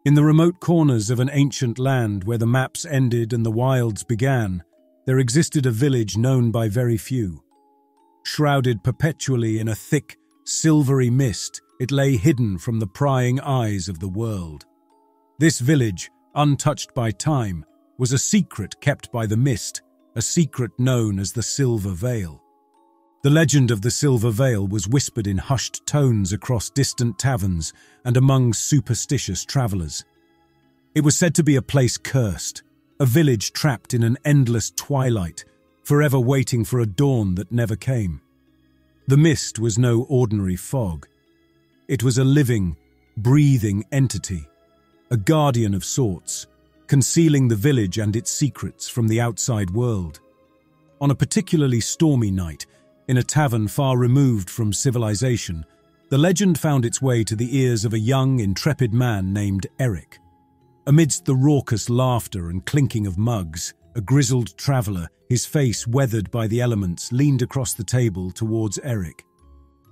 In the remote corners of an ancient land where the maps ended and the wilds began, there existed a village known by very few. Shrouded perpetually in a thick, silvery mist, it lay hidden from the prying eyes of the world. This village, untouched by time, was a secret kept by the mist, a secret known as the Silver Veil. The legend of the Silver Veil was whispered in hushed tones across distant taverns and among superstitious travelers. It was said to be a place cursed, a village trapped in an endless twilight, forever waiting for a dawn that never came. The mist was no ordinary fog. It was a living, breathing entity, a guardian of sorts, concealing the village and its secrets from the outside world. On a particularly stormy night, in a tavern far removed from civilization, the legend found its way to the ears of a young, intrepid man named Eric. Amidst the raucous laughter and clinking of mugs, a grizzled traveler, his face weathered by the elements, leaned across the table towards Eric.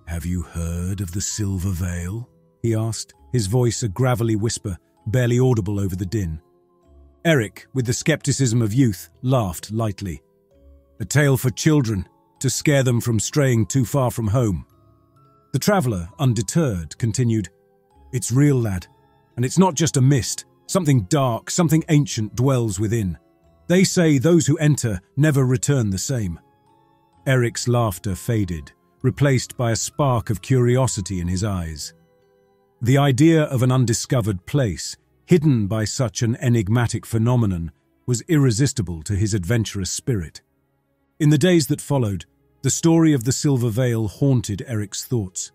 "Have you heard of the Silver Veil?" he asked, his voice a gravelly whisper, barely audible over the din. Eric, with the skepticism of youth, laughed lightly. "A tale for children, to scare them from straying too far from home." The traveller, undeterred, continued, "It's real, lad, and it's not just a mist. Something dark, something ancient dwells within. They say those who enter never return the same." Eric's laughter faded, replaced by a spark of curiosity in his eyes. The idea of an undiscovered place, hidden by such an enigmatic phenomenon, was irresistible to his adventurous spirit. In the days that followed, the story of the Silver Veil haunted Eric's thoughts.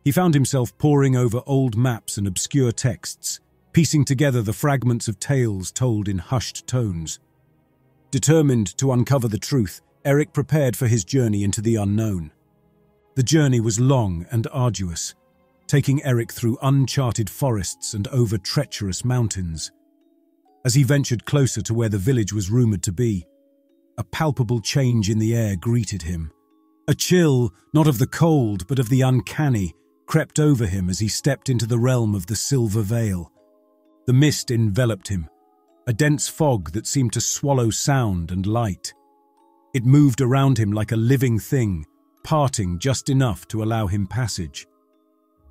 He found himself poring over old maps and obscure texts, piecing together the fragments of tales told in hushed tones. Determined to uncover the truth, Eric prepared for his journey into the unknown. The journey was long and arduous, taking Eric through uncharted forests and over treacherous mountains. As he ventured closer to where the village was rumoured to be, a palpable change in the air greeted him. A chill, not of the cold but of the uncanny, crept over him as he stepped into the realm of the Silver Veil. The mist enveloped him, a dense fog that seemed to swallow sound and light. It moved around him like a living thing, parting just enough to allow him passage.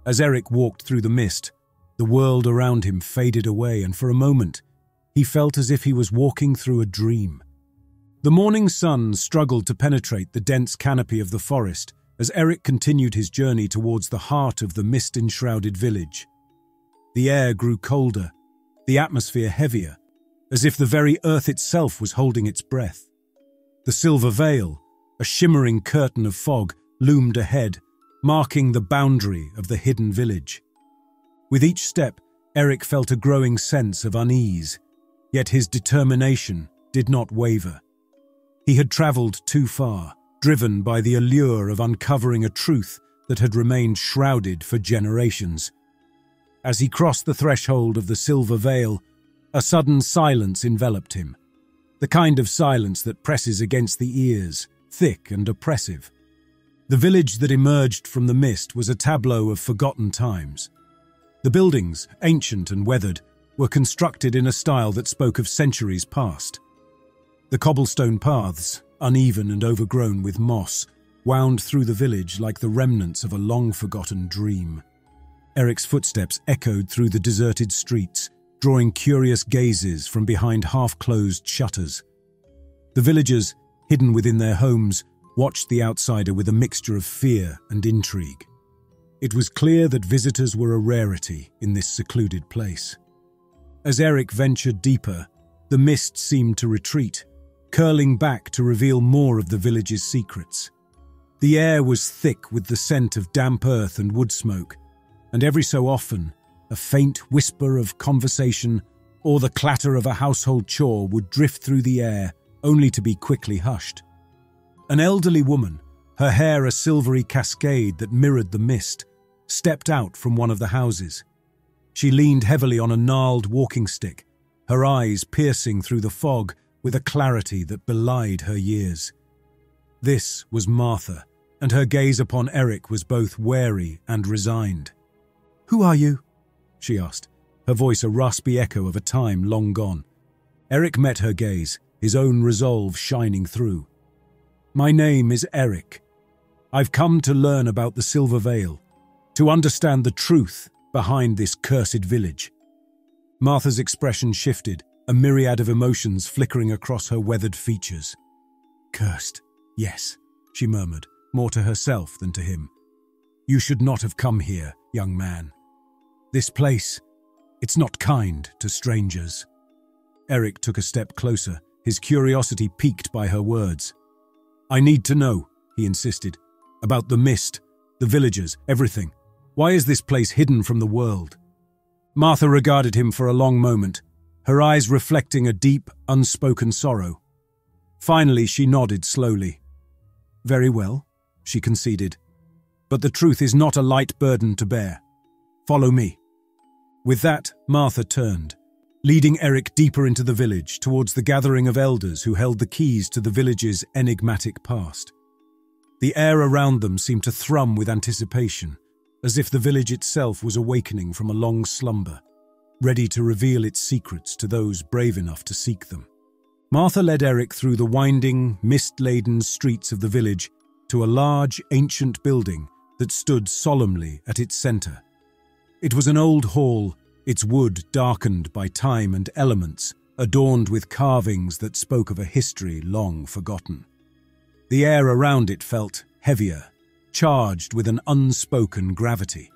As Eric walked through the mist, the world around him faded away, and for a moment, he felt as if he was walking through a dream. The morning sun struggled to penetrate the dense canopy of the forest as Eric continued his journey towards the heart of the mist-enshrouded village. The air grew colder, the atmosphere heavier, as if the very earth itself was holding its breath. The Silver Veil, a shimmering curtain of fog, loomed ahead, marking the boundary of the hidden village. With each step, Eric felt a growing sense of unease, yet his determination did not waver. He had travelled too far, driven by the allure of uncovering a truth that had remained shrouded for generations. As he crossed the threshold of the Silver Veil, a sudden silence enveloped him, the kind of silence that presses against the ears, thick and oppressive. The village that emerged from the mist was a tableau of forgotten times. The buildings, ancient and weathered, were constructed in a style that spoke of centuries past. The cobblestone paths, uneven and overgrown with moss, wound through the village like the remnants of a long-forgotten dream. Eric's footsteps echoed through the deserted streets, drawing curious gazes from behind half-closed shutters. The villagers, hidden within their homes, watched the outsider with a mixture of fear and intrigue. It was clear that visitors were a rarity in this secluded place. As Eric ventured deeper, the mist seemed to retreat, curling back to reveal more of the village's secrets. The air was thick with the scent of damp earth and wood smoke, and every so often, a faint whisper of conversation or the clatter of a household chore would drift through the air, only to be quickly hushed. An elderly woman, her hair a silvery cascade that mirrored the mist, stepped out from one of the houses. She leaned heavily on a gnarled walking stick, her eyes piercing through the fog with a clarity that belied her years. This was Martha, and her gaze upon Eric was both wary and resigned. "Who are you?" she asked, her voice a raspy echo of a time long gone. Eric met her gaze, his own resolve shining through. "My name is Eric. I've come to learn about the Silver Veil, to understand the truth behind this cursed village." Martha's expression shifted, a myriad of emotions flickering across her weathered features. "Cursed, yes," she murmured, more to herself than to him. "You should not have come here, young man. This place, it's not kind to strangers." Eric took a step closer, his curiosity piqued by her words. "I need to know," he insisted, "about the mist, the villagers, everything. Why is this place hidden from the world?" Martha regarded him for a long moment, her eyes reflecting a deep, unspoken sorrow. Finally, she nodded slowly. "Very well," she conceded. "But the truth is not a light burden to bear. Follow me." With that, Martha turned, leading Eric deeper into the village, towards the gathering of elders who held the keys to the village's enigmatic past. The air around them seemed to thrum with anticipation, as if the village itself was awakening from a long slumber, ready to reveal its secrets to those brave enough to seek them. Martha led Eric through the winding, mist-laden streets of the village to a large, ancient building that stood solemnly at its center. It was an old hall, its wood darkened by time and elements, adorned with carvings that spoke of a history long forgotten. The air around it felt heavier, charged with an unspoken gravity.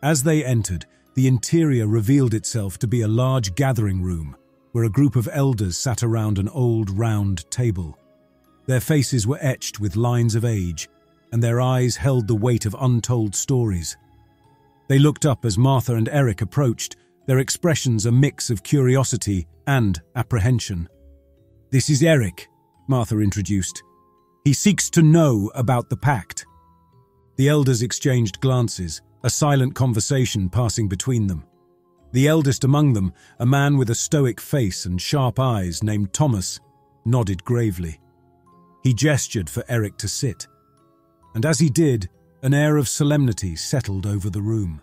As they entered, the interior revealed itself to be a large gathering room, where a group of elders sat around an old round table. Their faces were etched with lines of age, and their eyes held the weight of untold stories. They looked up as Martha and Eric approached, their expressions a mix of curiosity and apprehension. "This is Eric," Martha introduced. "He seeks to know about the pact." The elders exchanged glances, a silent conversation passing between them. The eldest among them, a man with a stoic face and sharp eyes named Thomas, nodded gravely. He gestured for Eric to sit, and as he did, an air of solemnity settled over the room.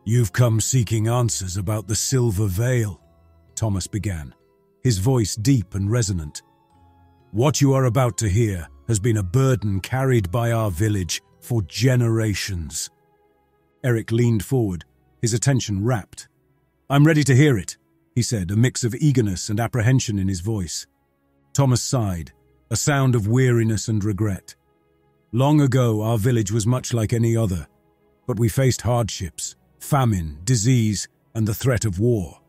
"You've come seeking answers about the Silver Veil," Thomas began, his voice deep and resonant. "What you are about to hear has been a burden carried by our village for generations." Eric leaned forward, his attention rapt. "I'm ready to hear it," he said, a mix of eagerness and apprehension in his voice. Thomas sighed, a sound of weariness and regret. "Long ago, our village was much like any other, but we faced hardships, famine, disease, and the threat of war.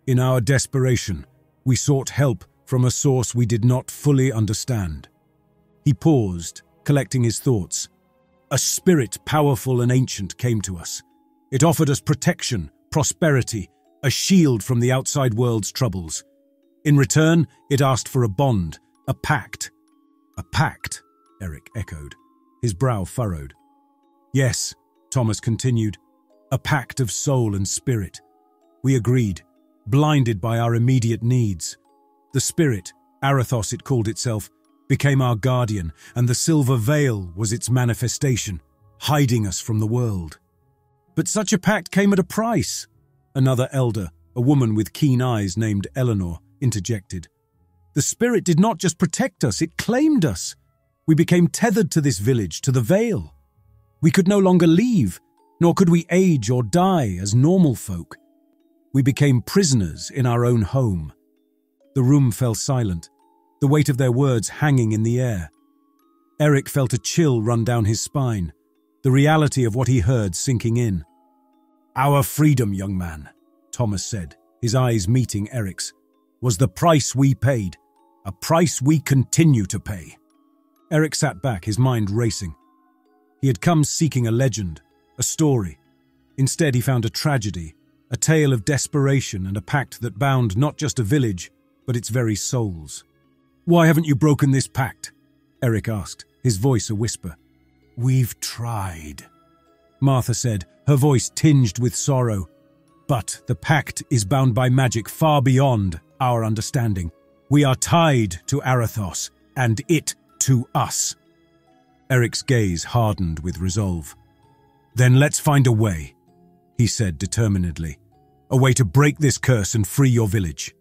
In our desperation, we sought help from a source we did not fully understand." He paused, collecting his thoughts. "A spirit powerful and ancient came to us. It offered us protection, prosperity, a shield from the outside world's troubles. In return, it asked for a bond, a pact." "A pact?" Eric echoed, his brow furrowed. "Yes," Thomas continued, "a pact of soul and spirit. We agreed, blinded by our immediate needs. The spirit, Arathos it called itself, became our guardian, and the Silver Veil was its manifestation, hiding us from the world." "But such a pact came at a price," another elder, a woman with keen eyes named Eleanor, interjected. "The spirit did not just protect us, it claimed us. We became tethered to this village, to the Veil. We could no longer leave, nor could we age or die as normal folk. We became prisoners in our own home." The room fell silent, the weight of their words hanging in the air. Eric felt a chill run down his spine, the reality of what he heard sinking in. "Our freedom, young man," Thomas said, his eyes meeting Eric's, "was the price we paid, a price we continue to pay." Eric sat back, his mind racing. He had come seeking a legend, a story. Instead, he found a tragedy, a tale of desperation and a pact that bound not just a village, but its very souls. "Why haven't you broken this pact?" Eric asked, his voice a whisper. "We've tried," Martha said, her voice tinged with sorrow. "But the pact is bound by magic far beyond our understanding. We are tied to Arathos, and it to us." Eric's gaze hardened with resolve. "Then let's find a way," he said determinedly. A way to break this curse and free your village."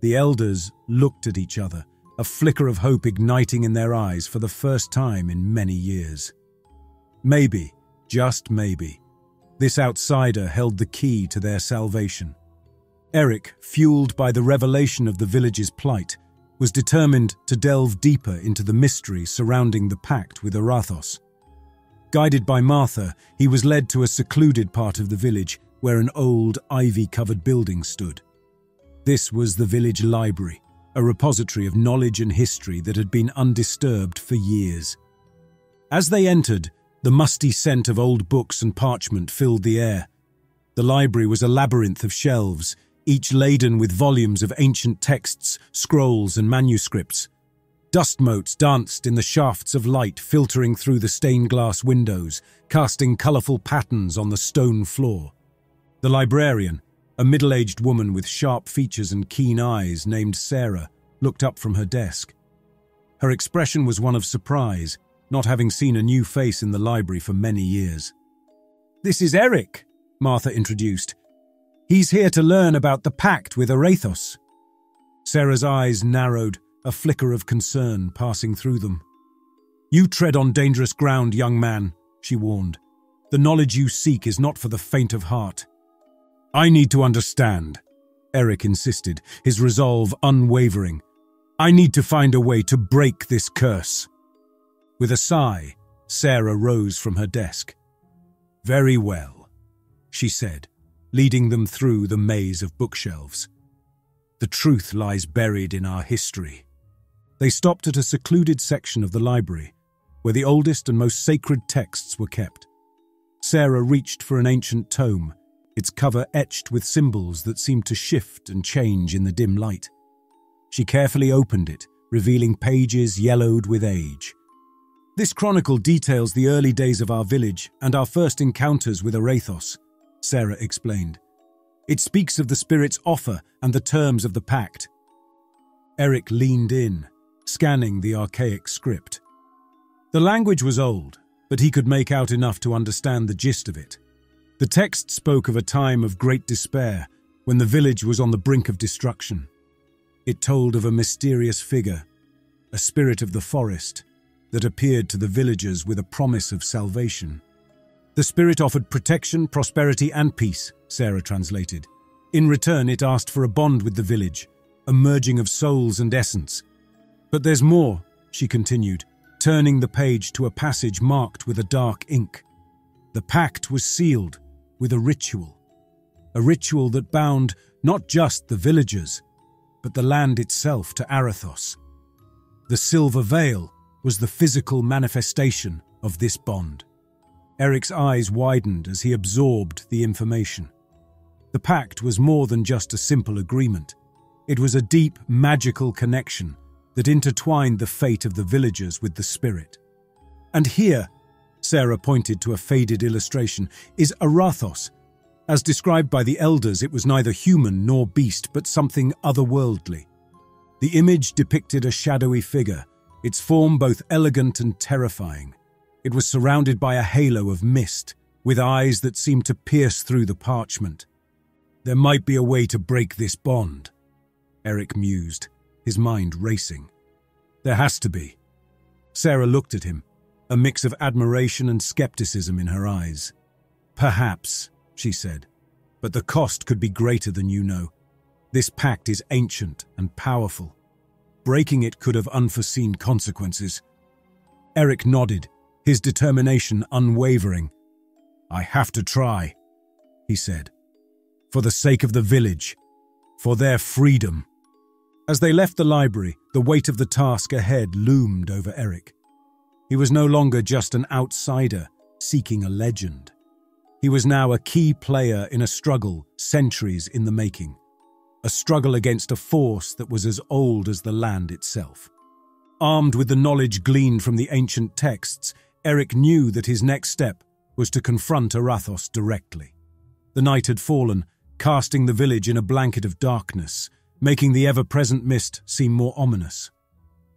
The elders looked at each other, a flicker of hope igniting in their eyes for the first time in many years. Maybe, just maybe, this outsider held the key to their salvation. Eric, fueled by the revelation of the village's plight, was determined to delve deeper into the mystery surrounding the pact with Arathos. Guided by Martha, he was led to a secluded part of the village where an old, ivy-covered building stood. This was the village library, a repository of knowledge and history that had been undisturbed for years. As they entered, the musty scent of old books and parchment filled the air. The library was a labyrinth of shelves, each laden with volumes of ancient texts, scrolls, and manuscripts. Dust motes danced in the shafts of light filtering through the stained glass windows, casting colourful patterns on the stone floor. The librarian, a middle-aged woman with sharp features and keen eyes named Sarah, looked up from her desk. Her expression was one of surprise, not having seen a new face in the library for many years. "This is Eric," Martha introduced. "He's here to learn about the pact with Arathos." Sarah's eyes narrowed, a flicker of concern passing through them. "You tread on dangerous ground, young man," she warned. "The knowledge you seek is not for the faint of heart." "I need to understand," Eric insisted, his resolve unwavering. "I need to find a way to break this curse." With a sigh, Sarah rose from her desk. "Very well," she said, leading them through the maze of bookshelves. "The truth lies buried in our history." They stopped at a secluded section of the library, where the oldest and most sacred texts were kept. Sarah reached for an ancient tome, its cover etched with symbols that seemed to shift and change in the dim light. She carefully opened it, revealing pages yellowed with age. "This chronicle details the early days of our village and our first encounters with Arathos," Sarah explained. "It speaks of the spirit's offer and the terms of the pact." Eric leaned in, scanning the archaic script. The language was old, but he could make out enough to understand the gist of it. The text spoke of a time of great despair, when the village was on the brink of destruction. It told of a mysterious figure, a spirit of the forest, that appeared to the villagers with a promise of salvation. The spirit offered protection, prosperity, and peace, Sarah translated. In return, it asked for a bond with the village, a merging of souls and essence. "But there's more," she continued, turning the page to a passage marked with a dark ink. "The pact was sealed with a ritual that bound not just the villagers, but the land itself to Arathos. The silver veil was the physical manifestation of this bond." Eric's eyes widened as he absorbed the information. The pact was more than just a simple agreement. It was a deep, magical connection that intertwined the fate of the villagers with the spirit. "And here," Sarah pointed to a faded illustration, "is Arathos. As described by the elders, it was neither human nor beast, but something otherworldly. The image depicted a shadowy figure, its form both elegant and terrifying. It was surrounded by a halo of mist, with eyes that seemed to pierce through the parchment. "There might be a way to break this bond," Eric mused, his mind racing. "There has to be." Sarah looked at him, a mix of admiration and skepticism in her eyes. "Perhaps," she said, "but the cost could be greater than you know. This pact is ancient and powerful. Breaking it could have unforeseen consequences." Eric nodded, his determination unwavering. "I have to try," he said. "For the sake of the village, for their freedom." As they left the library, the weight of the task ahead loomed over Eric. He was no longer just an outsider seeking a legend. He was now a key player in a struggle centuries in the making. A struggle against a force that was as old as the land itself. Armed with the knowledge gleaned from the ancient texts, Eric knew that his next step was to confront Arathos directly. The night had fallen, casting the village in a blanket of darkness, making the ever-present mist seem more ominous.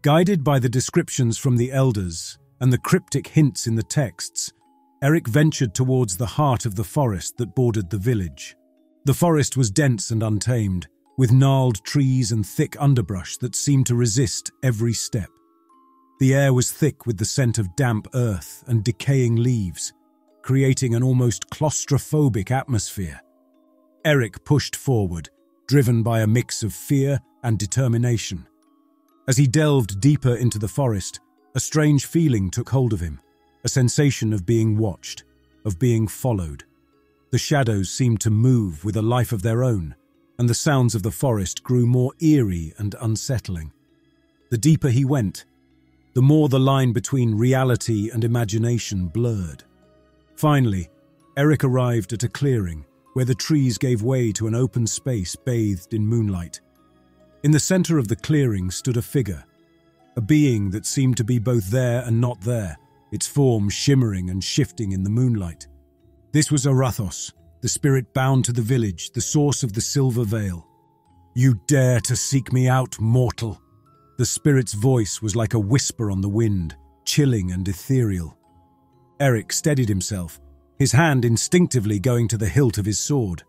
Guided by the descriptions from the elders and the cryptic hints in the texts, Eric ventured towards the heart of the forest that bordered the village. The forest was dense and untamed, with gnarled trees and thick underbrush that seemed to resist every step. The air was thick with the scent of damp earth and decaying leaves, creating an almost claustrophobic atmosphere. Eric pushed forward, driven by a mix of fear and determination. As he delved deeper into the forest, a strange feeling took hold of him, a sensation of being watched, of being followed. The shadows seemed to move with a life of their own, and the sounds of the forest grew more eerie and unsettling. The deeper he went, the more the line between reality and imagination blurred. Finally, Eric arrived at a clearing where the trees gave way to an open space bathed in moonlight. In the center of the clearing stood a figure, a being that seemed to be both there and not there, its form shimmering and shifting in the moonlight. This was Arathos, the spirit bound to the village, the source of the silver veil. "You dare to seek me out, mortal!" The spirit's voice was like a whisper on the wind, chilling and ethereal. Eric steadied himself, his hand instinctively going to the hilt of his sword.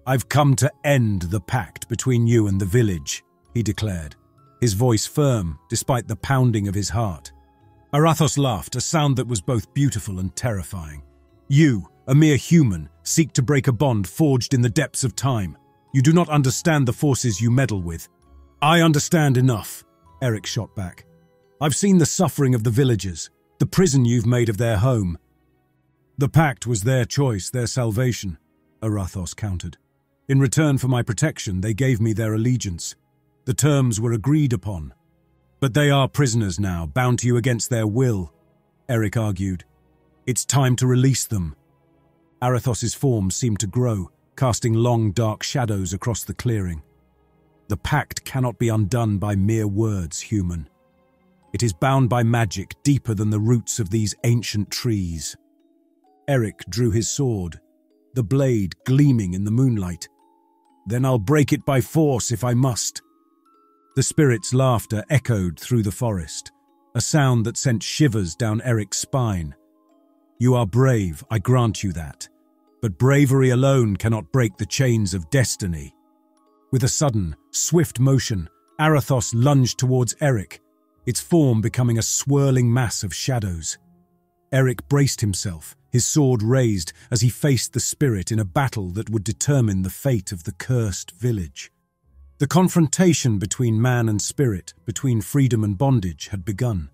"I've come to end the pact between you and the village," he declared, his voice firm despite the pounding of his heart. Arathos laughed, a sound that was both beautiful and terrifying. "You, a mere human, seek to break a bond forged in the depths of time. You do not understand the forces you meddle with." "I understand enough," Eric shot back. "I've seen the suffering of the villagers, the prison you've made of their home." "The pact was their choice, their salvation," Arathos countered. "In return for my protection, they gave me their allegiance. The terms were agreed upon. But they are prisoners now, bound to you against their will," Eric argued. "It's time to release them." Arathos's form seemed to grow, casting long, dark shadows across the clearing. "The pact cannot be undone by mere words, human. It is bound by magic deeper than the roots of these ancient trees." Eric drew his sword, the blade gleaming in the moonlight. "Then I'll break it by force if I must." The spirit's laughter echoed through the forest, a sound that sent shivers down Eric's spine. "You are brave, I grant you that. But bravery alone cannot break the chains of destiny." With a sudden, swift motion, Arathos lunged towards Eric, its form becoming a swirling mass of shadows. Eric braced himself, his sword raised as he faced the spirit in a battle that would determine the fate of the cursed village. The confrontation between man and spirit, between freedom and bondage, had begun.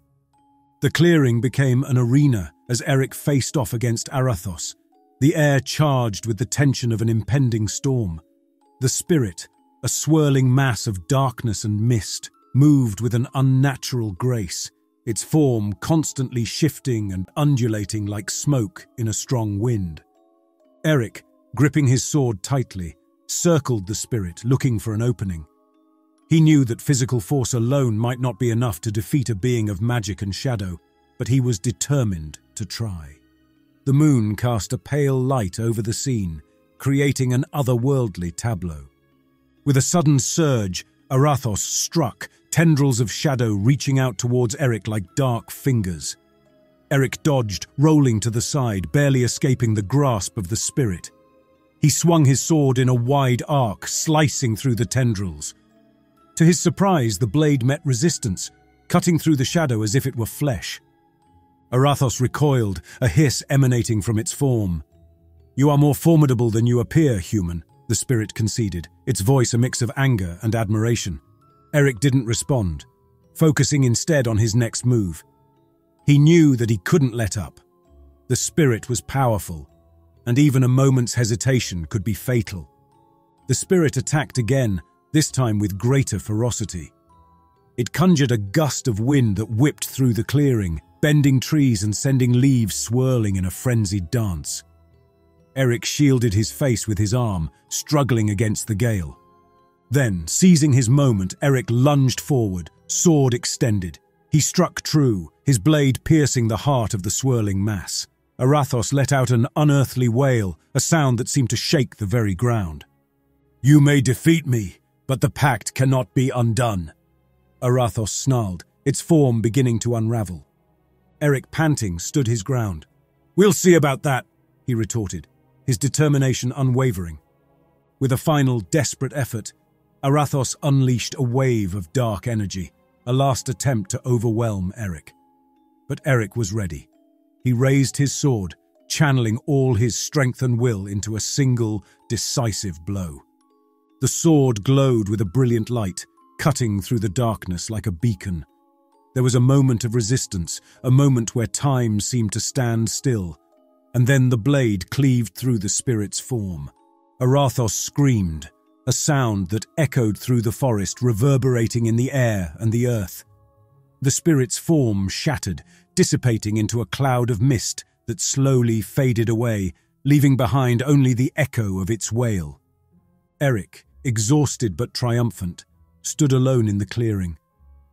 The clearing became an arena as Eric faced off against Arathos, the air charged with the tension of an impending storm. The spirit, a swirling mass of darkness and mist, moved with an unnatural grace, its form constantly shifting and undulating like smoke in a strong wind. Eric, gripping his sword tightly, circled the spirit, looking for an opening. He knew that physical force alone might not be enough to defeat a being of magic and shadow, but he was determined to try. The moon cast a pale light over the scene, creating an otherworldly tableau. With a sudden surge, Arathos struck, tendrils of shadow reaching out towards Eric like dark fingers. Eric dodged, rolling to the side, barely escaping the grasp of the spirit. He swung his sword in a wide arc, slicing through the tendrils. To his surprise, the blade met resistance, cutting through the shadow as if it were flesh. Arathos recoiled, a hiss emanating from its form. "You are more formidable than you appear, human," the spirit conceded, its voice a mix of anger and admiration. Eric didn't respond, focusing instead on his next move. He knew that he couldn't let up. The spirit was powerful, and even a moment's hesitation could be fatal. The spirit attacked again, this time with greater ferocity. It conjured a gust of wind that whipped through the clearing, bending trees and sending leaves swirling in a frenzied dance. Eric shielded his face with his arm, struggling against the gale. Then, seizing his moment, Eric lunged forward, sword extended. He struck true, his blade piercing the heart of the swirling mass. Arathos let out an unearthly wail, a sound that seemed to shake the very ground. "You may defeat me, but the pact cannot be undone." Arathos snarled, its form beginning to unravel. Eric, panting, stood his ground. "We'll see about that," he retorted, his determination unwavering. With a final desperate effort, Arathos unleashed a wave of dark energy, a last attempt to overwhelm Eric. But Eric was ready. He raised his sword, channeling all his strength and will into a single, decisive blow. The sword glowed with a brilliant light, cutting through the darkness like a beacon. There was a moment of resistance, a moment where time seemed to stand still, and then the blade cleaved through the spirit's form. Arathos screamed, a sound that echoed through the forest, reverberating in the air and the earth. The spirit's form shattered, dissipating into a cloud of mist that slowly faded away, leaving behind only the echo of its wail. Eric, exhausted but triumphant, stood alone in the clearing.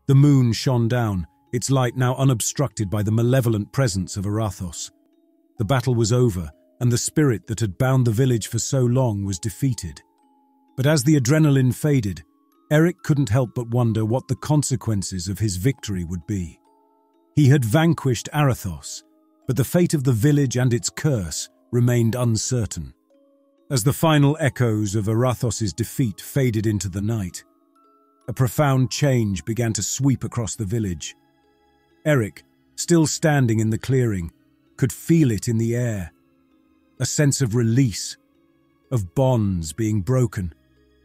The moon shone down, its light now unobstructed by the malevolent presence of Arathos. The battle was over, and the spirit that had bound the village for so long was defeated. But as the adrenaline faded, Eric couldn't help but wonder what the consequences of his victory would be. He had vanquished Arathos, but the fate of the village and its curse remained uncertain. As the final echoes of Arathos's defeat faded into the night, a profound change began to sweep across the village. Eric, still standing in the clearing, could feel it in the air. A sense of release, of bonds being broken.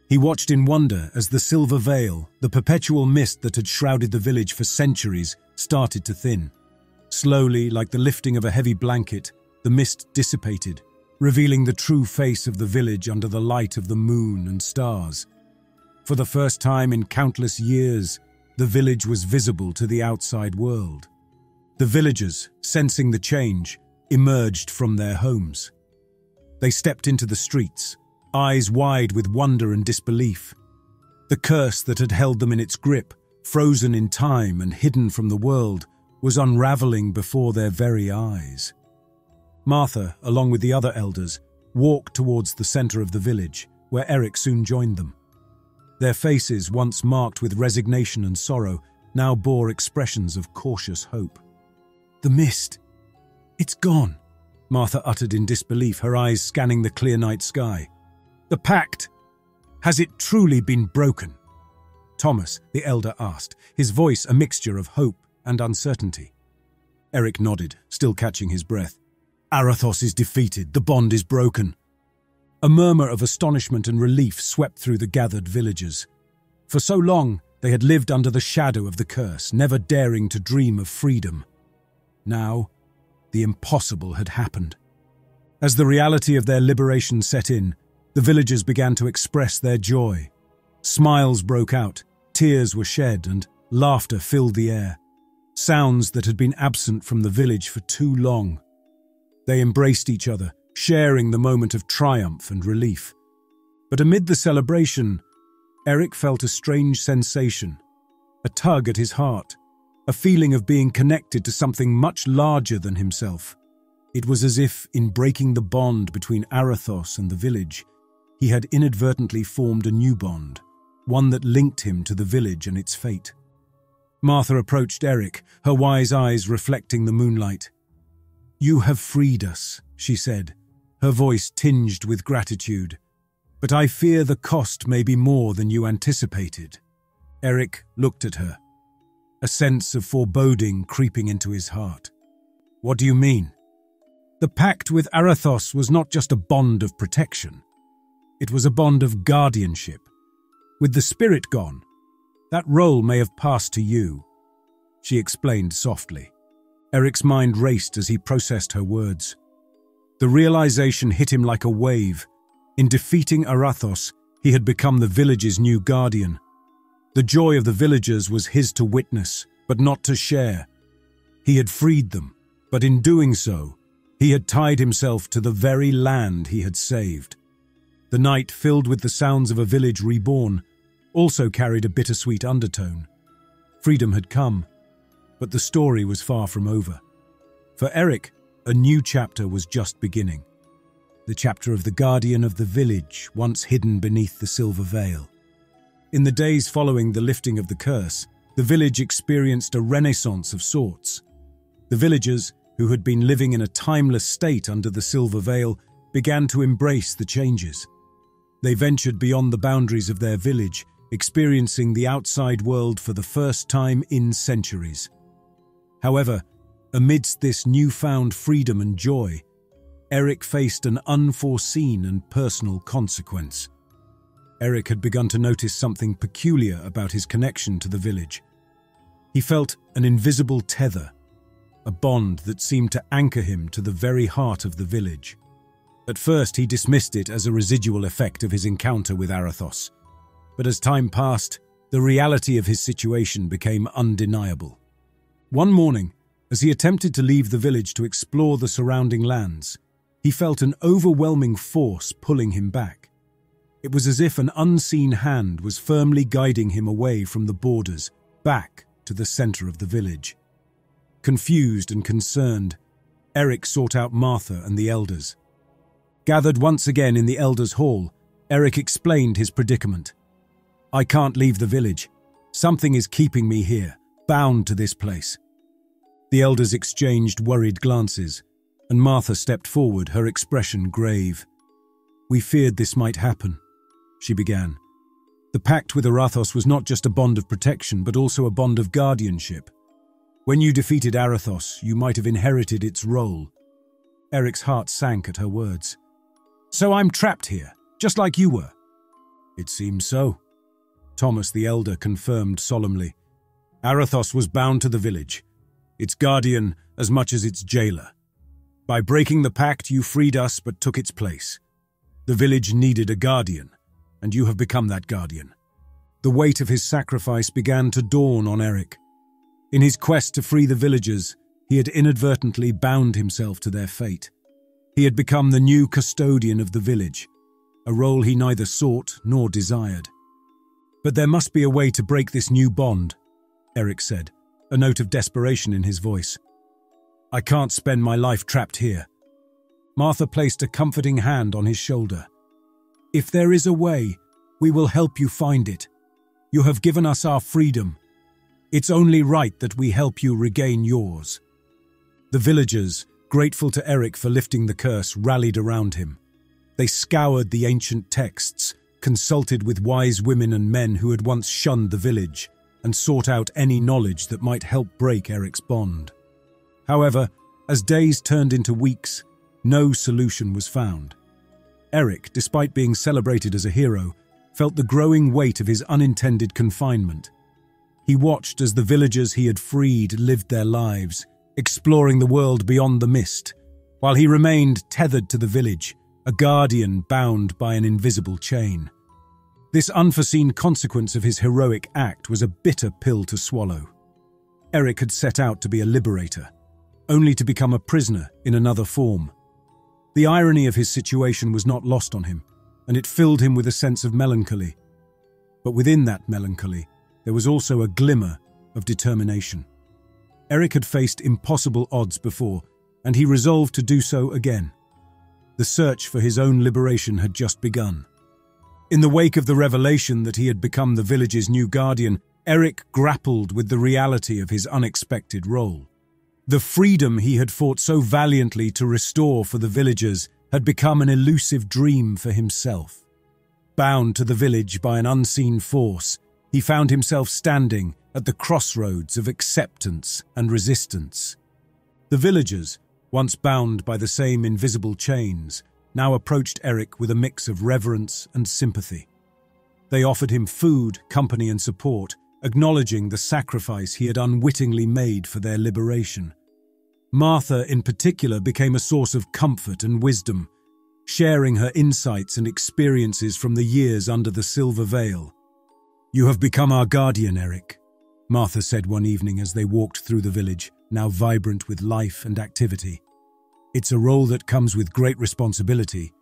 He watched in wonder as the silver veil, the perpetual mist that had shrouded the village for centuries, started to thin. Slowly, like the lifting of a heavy blanket, the mist dissipated, revealing the true face of the village under the light of the moon and stars. For the first time in countless years, the village was visible to the outside world. The villagers, sensing the change, emerged from their homes. They stepped into the streets, eyes wide with wonder and disbelief. The curse that had held them in its grip, frozen in time and hidden from the world, was unraveling before their very eyes. Martha, along with the other elders, walked towards the center of the village, where Eric soon joined them. Their faces, once marked with resignation and sorrow, now bore expressions of cautious hope. "The mist! It's gone!" Martha uttered in disbelief, her eyes scanning the clear night sky. "The pact! Has it truly been broken?" Thomas, the elder, asked, his voice a mixture of hope and uncertainty. Eric nodded, still catching his breath. "Arathos is defeated, the bond is broken." A murmur of astonishment and relief swept through the gathered villagers. For so long, they had lived under the shadow of the curse, never daring to dream of freedom. Now, the impossible had happened. As the reality of their liberation set in, the villagers began to express their joy. Smiles broke out, tears were shed, and laughter filled the air. Sounds that had been absent from the village for too long. They embraced each other, sharing the moment of triumph and relief. But amid the celebration, Eric felt a strange sensation, a tug at his heart, a feeling of being connected to something much larger than himself. It was as if, in breaking the bond between Arathos and the village, he had inadvertently formed a new bond, one that linked him to the village and its fate. Martha approached Eric, her wise eyes reflecting the moonlight. "You have freed us," she said, her voice tinged with gratitude. "But I fear the cost may be more than you anticipated." Eric looked at her, a sense of foreboding creeping into his heart. "What do you mean?" "The pact with Arathos was not just a bond of protection. It was a bond of guardianship. With the spirit gone, that role may have passed to you," she explained softly. Eric's mind raced as he processed her words. The realization hit him like a wave. In defeating Arathos, he had become the village's new guardian. The joy of the villagers was his to witness, but not to share. He had freed them, but in doing so, he had tied himself to the very land he had saved. The night, filled with the sounds of a village reborn, also carried a bittersweet undertone. Freedom had come, but the story was far from over. For Eric, a new chapter was just beginning. The chapter of the guardian of the village, once hidden beneath the silver veil. In the days following the lifting of the curse, the village experienced a renaissance of sorts. The villagers, who had been living in a timeless state under the silver veil, began to embrace the changes. They ventured beyond the boundaries of their village, experiencing the outside world for the first time in centuries. However, amidst this newfound freedom and joy, Eric faced an unforeseen and personal consequence. Eric had begun to notice something peculiar about his connection to the village. He felt an invisible tether, a bond that seemed to anchor him to the very heart of the village. At first, he dismissed it as a residual effect of his encounter with Arathos. But as time passed, the reality of his situation became undeniable. One morning, as he attempted to leave the village to explore the surrounding lands, he felt an overwhelming force pulling him back. It was as if an unseen hand was firmly guiding him away from the borders, back to the center of the village. Confused and concerned, Eric sought out Martha and the elders. Gathered once again in the elders' hall, Eric explained his predicament. "I can't leave the village. Something is keeping me here, bound to this place." The elders exchanged worried glances, and Martha stepped forward, her expression grave. "We feared this might happen," she began. "The pact with Arathos was not just a bond of protection, but also a bond of guardianship. When you defeated Arathos, you might have inherited its role." Eric's heart sank at her words. "So I'm trapped here, just like you were." "It seems so," Thomas the Elder confirmed solemnly. "Arathos was bound to the village, its guardian as much as its jailer. By breaking the pact, you freed us but took its place. The village needed a guardian, and you have become that guardian." The weight of his sacrifice began to dawn on Eric. In his quest to free the villagers, he had inadvertently bound himself to their fate. He had become the new custodian of the village, a role he neither sought nor desired. "But there must be a way to break this new bond," Eric said, a note of desperation in his voice. "I can't spend my life trapped here." Martha placed a comforting hand on his shoulder. "If there is a way, we will help you find it. You have given us our freedom. It's only right that we help you regain yours." The villagers, grateful to Eric for lifting the curse, rallied around him. They scoured the ancient texts, consulted with wise women and men who had once shunned the village, and sought out any knowledge that might help break Eric's bond. However, as days turned into weeks, no solution was found. Eric, despite being celebrated as a hero, felt the growing weight of his unintended confinement. He watched as the villagers he had freed lived their lives, exploring the world beyond the mist, while he remained tethered to the village, a guardian bound by an invisible chain. This unforeseen consequence of his heroic act was a bitter pill to swallow. Eric had set out to be a liberator, only to become a prisoner in another form. The irony of his situation was not lost on him, and it filled him with a sense of melancholy. But within that melancholy, there was also a glimmer of determination. Eric had faced impossible odds before, and he resolved to do so again. The search for his own liberation had just begun. In the wake of the revelation that he had become the village's new guardian, Eric grappled with the reality of his unexpected role. The freedom he had fought so valiantly to restore for the villagers had become an elusive dream for himself. Bound to the village by an unseen force, he found himself standing at the crossroads of acceptance and resistance. The villagers, once bound by the same invisible chains, now approached Eric with a mix of reverence and sympathy. They offered him food, company, and support, acknowledging the sacrifice he had unwittingly made for their liberation. Martha, in particular, became a source of comfort and wisdom, sharing her insights and experiences from the years under the silver veil. "You have become our guardian, Eric," Martha said one evening as they walked through the village, now vibrant with life and activity. "It's a role that comes with great responsibility,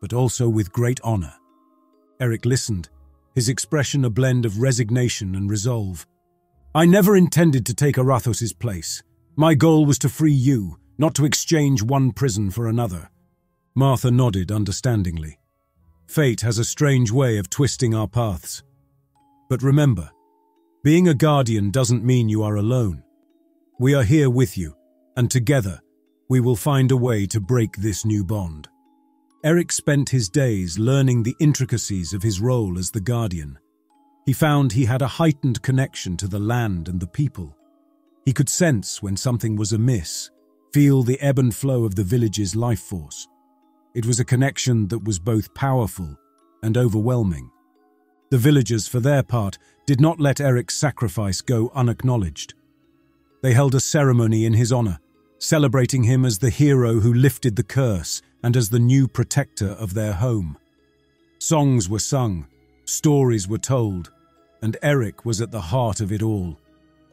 but also with great honor." Eric listened, his expression a blend of resignation and resolve. "I never intended to take Arathos' place. My goal was to free you, not to exchange one prison for another." Martha nodded understandingly. "Fate has a strange way of twisting our paths. But remember, being a guardian doesn't mean you are alone. We are here with you, and together, we will find a way to break this new bond." Eric spent his days learning the intricacies of his role as the Guardian. He found he had a heightened connection to the land and the people. He could sense when something was amiss, feel the ebb and flow of the village's life force. It was a connection that was both powerful and overwhelming. The villagers, for their part, did not let Eric's sacrifice go unacknowledged. They held a ceremony in his honor, celebrating him as the hero who lifted the curse and as the new protector of their home. Songs were sung, stories were told, and Eric was at the heart of it all,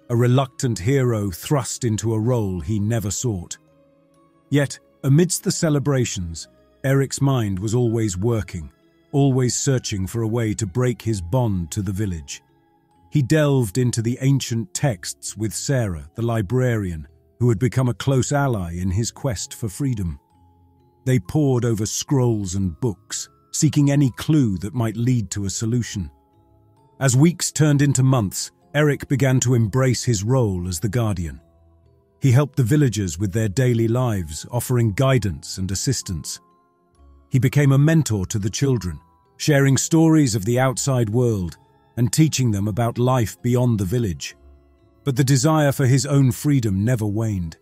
a reluctant hero thrust into a role he never sought. Yet, amidst the celebrations, Eric's mind was always working, always searching for a way to break his bond to the village. He delved into the ancient texts with Sarah, the librarian, who had become a close ally in his quest for freedom. They pored over scrolls and books, seeking any clue that might lead to a solution. As weeks turned into months, Eric began to embrace his role as the Guardian. He helped the villagers with their daily lives, offering guidance and assistance. He became a mentor to the children, sharing stories of the outside world and teaching them about life beyond the village. But the desire for his own freedom never waned.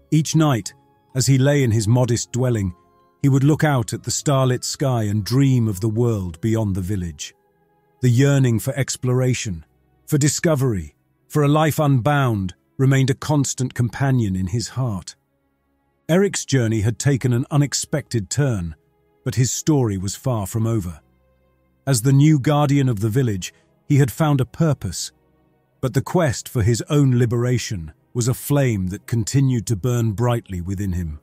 Each night, as he lay in his modest dwelling, he would look out at the starlit sky and dream of the world beyond the village. The yearning for exploration, for discovery, for a life unbound, remained a constant companion in his heart. Eric's journey had taken an unexpected turn, but his story was far from over. As the new guardian of the village, he had found a purpose, but the quest for his own liberation was a flame that continued to burn brightly within him.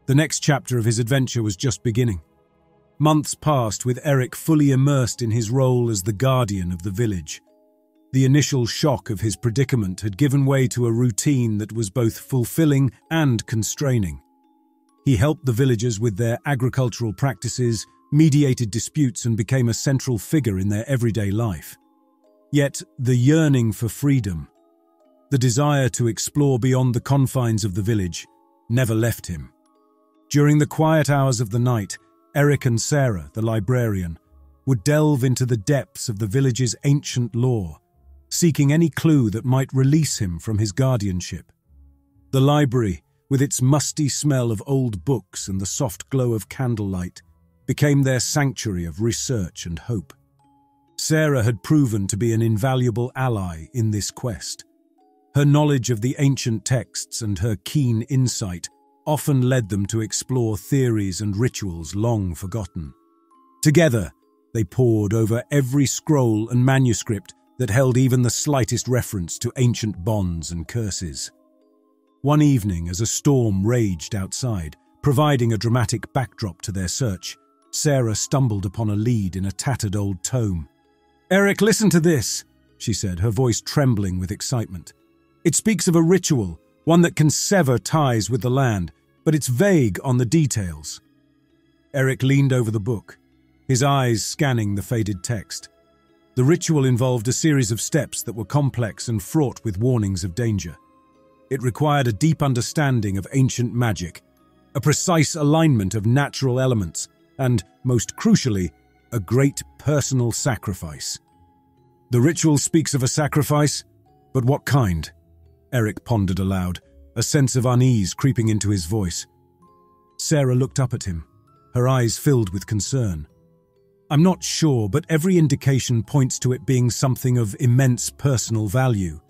The next chapter of his adventure was just beginning. Months passed with Eric fully immersed in his role as the guardian of the village. The initial shock of his predicament had given way to a routine that was both fulfilling and constraining. He helped the villagers with their agricultural practices, mediated disputes, and became a central figure in their everyday life. Yet the yearning for freedom, the desire to explore beyond the confines of the village, never left him. During the quiet hours of the night, Eric and Sarah, the librarian, would delve into the depths of the village's ancient lore, seeking any clue that might release him from his guardianship. The library, with its musty smell of old books and the soft glow of candlelight, became their sanctuary of research and hope. Sarah had proven to be an invaluable ally in this quest. Her knowledge of the ancient texts and her keen insight often led them to explore theories and rituals long forgotten. Together, they pored over every scroll and manuscript that held even the slightest reference to ancient bonds and curses. One evening, as a storm raged outside, providing a dramatic backdrop to their search, Sarah stumbled upon a lead in a tattered old tome. "Eric, listen to this," she said, her voice trembling with excitement. "It speaks of a ritual, one that can sever ties with the land, but it's vague on the details." Eric leaned over the book, his eyes scanning the faded text. The ritual involved a series of steps that were complex and fraught with warnings of danger. It required a deep understanding of ancient magic, a precise alignment of natural elements, and, most crucially, a great personal sacrifice. "The ritual speaks of a sacrifice, but what kind?" Eric pondered aloud, a sense of unease creeping into his voice. Sarah looked up at him, her eyes filled with concern. "I'm not sure, but every indication points to it being something of immense personal value.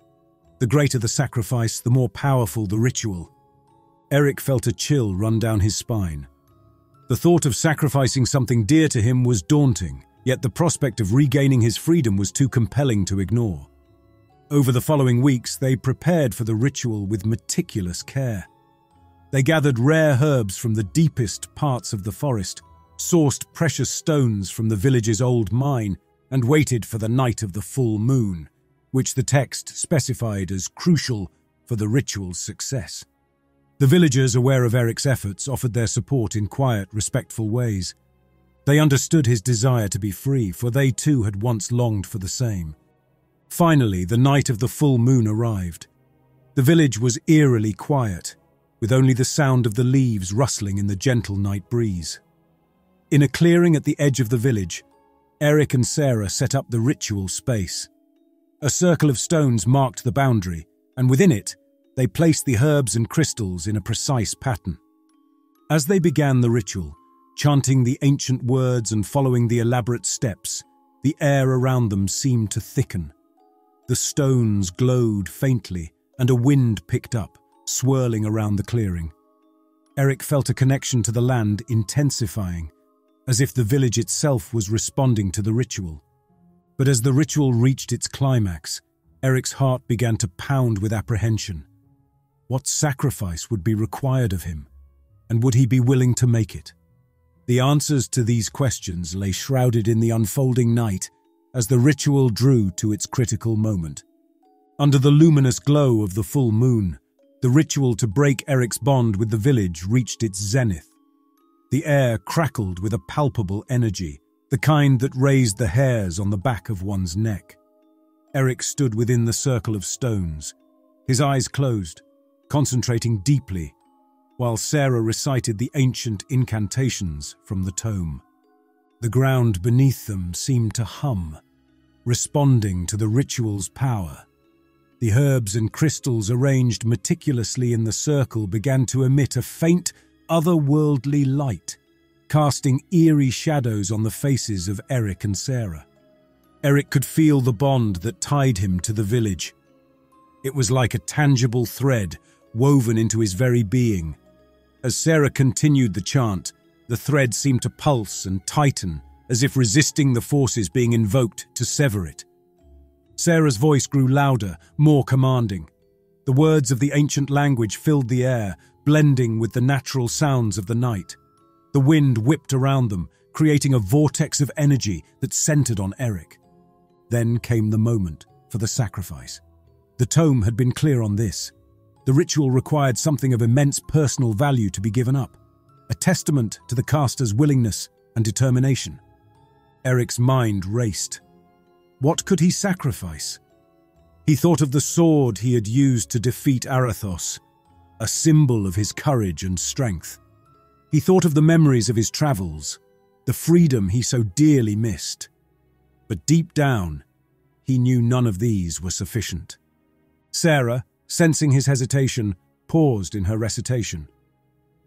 The greater the sacrifice, the more powerful the ritual." Eric felt a chill run down his spine. The thought of sacrificing something dear to him was daunting, yet the prospect of regaining his freedom was too compelling to ignore. Over the following weeks, they prepared for the ritual with meticulous care. They gathered rare herbs from the deepest parts of the forest, sourced precious stones from the village's old mine, and waited for the night of the full moon, which the text specified as crucial for the ritual's success. The villagers, aware of Eric's efforts, offered their support in quiet, respectful ways. They understood his desire to be free, for they too had once longed for the same. Finally, the night of the full moon arrived. The village was eerily quiet, with only the sound of the leaves rustling in the gentle night breeze. In a clearing at the edge of the village, Eric and Sarah set up the ritual space. A circle of stones marked the boundary, and within it, they placed the herbs and crystals in a precise pattern. As they began the ritual, chanting the ancient words and following the elaborate steps, the air around them seemed to thicken. The stones glowed faintly, and a wind picked up, swirling around the clearing. Eric felt a connection to the land intensifying, as if the village itself was responding to the ritual. But as the ritual reached its climax, Eric's heart began to pound with apprehension. What sacrifice would be required of him, and would he be willing to make it? The answers to these questions lay shrouded in the unfolding night as the ritual drew to its critical moment. Under the luminous glow of the full moon, the ritual to break Eric's bond with the village reached its zenith. The air crackled with a palpable energy, the kind that raised the hairs on the back of one's neck. Eric stood within the circle of stones, his eyes closed, concentrating deeply, while Sarah recited the ancient incantations from the tome. The ground beneath them seemed to hum, responding to the ritual's power. The herbs and crystals arranged meticulously in the circle began to emit a faint, otherworldly light, casting eerie shadows on the faces of Eric and Sarah. Eric could feel the bond that tied him to the village. It was like a tangible thread woven into his very being. As Sarah continued the chant, the thread seemed to pulse and tighten, as if resisting the forces being invoked to sever it. Sarah's voice grew louder, more commanding. The words of the ancient language filled the air, blending with the natural sounds of the night. The wind whipped around them, creating a vortex of energy that centered on Eric. Then came the moment for the sacrifice. The tome had been clear on this. The ritual required something of immense personal value to be given up, a testament to the caster's willingness and determination. Eric's mind raced. What could he sacrifice? He thought of the sword he had used to defeat Arathos, a symbol of his courage and strength. He thought of the memories of his travels, the freedom he so dearly missed. But deep down, he knew none of these were sufficient. Sarah, sensing his hesitation, paused in her recitation.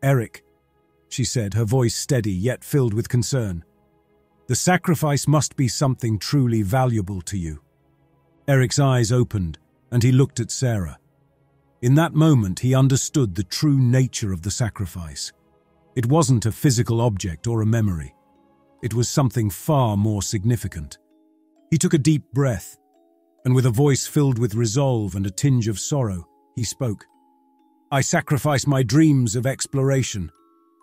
"Eric," she said, her voice steady yet filled with concern, "the sacrifice must be something truly valuable to you." Eric's eyes opened, and he looked at Sarah. In that moment, he understood the true nature of the sacrifice. It wasn't a physical object or a memory. It was something far more significant. He took a deep breath, and with a voice filled with resolve and a tinge of sorrow, he spoke. "I sacrifice my dreams of exploration,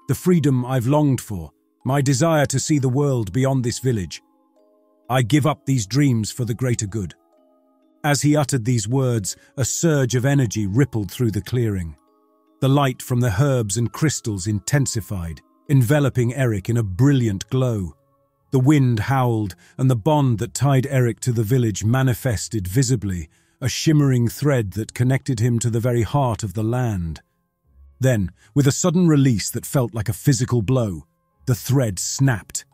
the freedom I've longed for, my desire to see the world beyond this village. I give up these dreams for the greater good." As he uttered these words, a surge of energy rippled through the clearing. The light from the herbs and crystals intensified, enveloping Eric in a brilliant glow. The wind howled, and the bond that tied Eric to the village manifested visibly, a shimmering thread that connected him to the very heart of the land. Then, with a sudden release that felt like a physical blow, the thread snapped.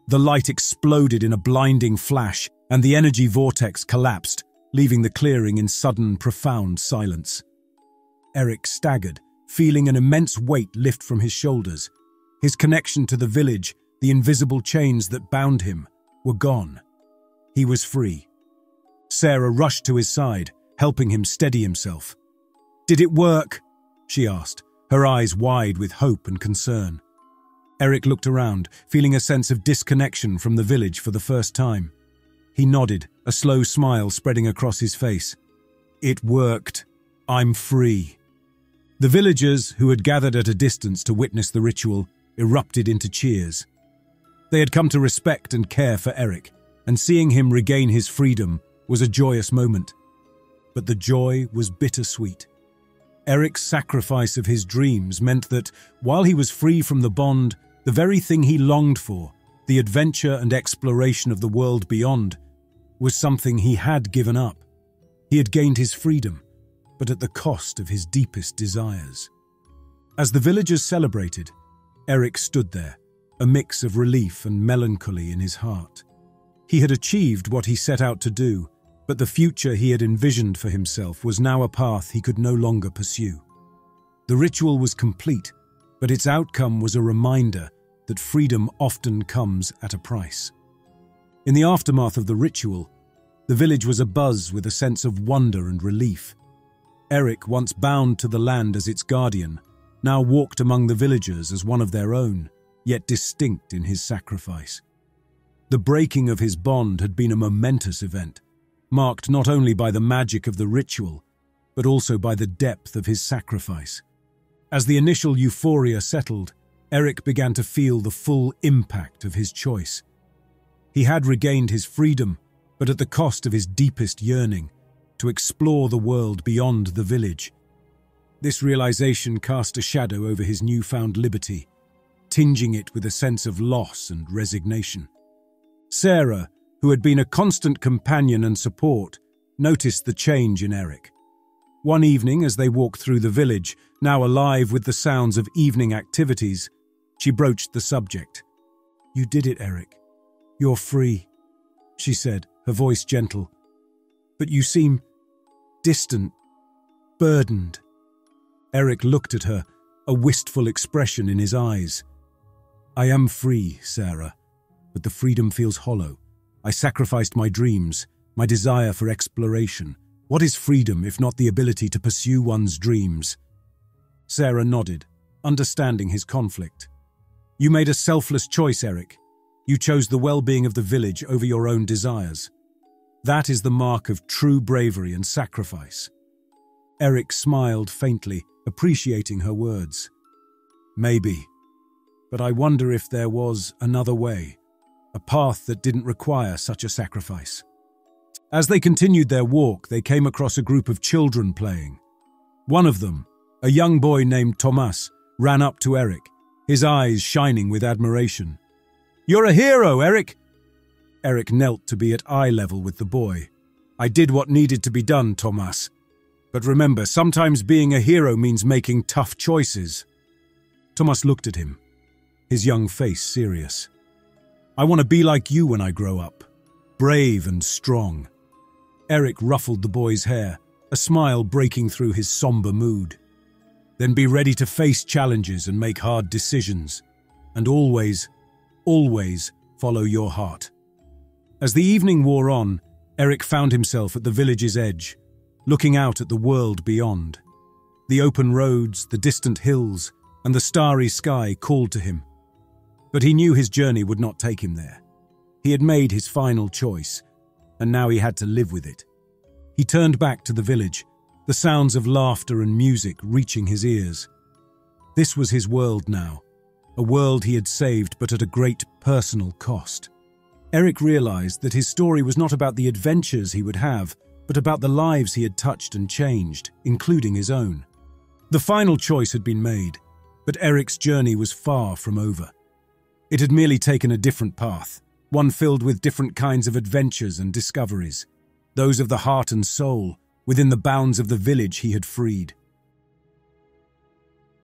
The light exploded in a blinding flash, and the energy vortex collapsed, leaving the clearing in sudden, profound silence. Eric staggered, feeling an immense weight lift from his shoulders. His connection to the village, the invisible chains that bound him, were gone. He was free. Sarah rushed to his side, helping him steady himself. "Did it work?" she asked, her eyes wide with hope and concern. Eric looked around, feeling a sense of disconnection from the village for the first time. He nodded, a slow smile spreading across his face. "It worked. I'm free." The villagers, who had gathered at a distance to witness the ritual, erupted into cheers. They had come to respect and care for Eric, and seeing him regain his freedom was a joyous moment. But the joy was bittersweet. Eric's sacrifice of his dreams meant that, while he was free from the bond, the very thing he longed for, the adventure and exploration of the world beyond, was something he had given up. He had gained his freedom, but at the cost of his deepest desires. As the villagers celebrated, Eric stood there, a mix of relief and melancholy in his heart. He had achieved what he set out to do, but the future he had envisioned for himself was now a path he could no longer pursue. The ritual was complete, but its outcome was a reminder that freedom often comes at a price. In the aftermath of the ritual, the village was abuzz with a sense of wonder and relief. Eric, once bound to the land as its guardian, now walked among the villagers as one of their own, yet distinct in his sacrifice. The breaking of his bond had been a momentous event, marked not only by the magic of the ritual, but also by the depth of his sacrifice. As the initial euphoria settled, Eric began to feel the full impact of his choice. He had regained his freedom, but at the cost of his deepest yearning, to explore the world beyond the village. This realization cast a shadow over his newfound liberty, tinging it with a sense of loss and resignation. Sarah, who had been a constant companion and support, noticed the change in Eric. One evening, as they walked through the village, now alive with the sounds of evening activities, she broached the subject. "You did it, Eric. You're free," she said, her voice gentle. "But you seem distant, burdened." Eric looked at her, a wistful expression in his eyes. "I am free, Sarah, but the freedom feels hollow. I sacrificed my dreams, my desire for exploration. What is freedom if not the ability to pursue one's dreams?" Sarah nodded, understanding his conflict. "You made a selfless choice, Eric. You chose the well-being of the village over your own desires. That is the mark of true bravery and sacrifice." Eric smiled faintly, appreciating her words. "Maybe, but I wonder if there was another way, a path that didn't require such a sacrifice." As they continued their walk, they came across a group of children playing. One of them, a young boy named Thomas, ran up to Eric, his eyes shining with admiration. "You're a hero, Eric!" Eric knelt to be at eye level with the boy. "I did what needed to be done, Thomas. But remember, sometimes being a hero means making tough choices." Thomas looked at him, his young face serious. "I want to be like you when I grow up, brave and strong." Eric ruffled the boy's hair, a smile breaking through his somber mood. "Then be ready to face challenges and make hard decisions. And always, always follow your heart." As the evening wore on, Eric found himself at the village's edge, looking out at the world beyond. The open roads, the distant hills, and the starry sky called to him. But he knew his journey would not take him there. He had made his final choice, and now he had to live with it. He turned back to the village, the sounds of laughter and music reaching his ears. This was his world now, a world he had saved but at a great personal cost. Eric realized that his story was not about the adventures he would have, but about the lives he had touched and changed, including his own. The final choice had been made, but Eric's journey was far from over. It had merely taken a different path, one filled with different kinds of adventures and discoveries, those of the heart and soul, within the bounds of the village he had freed.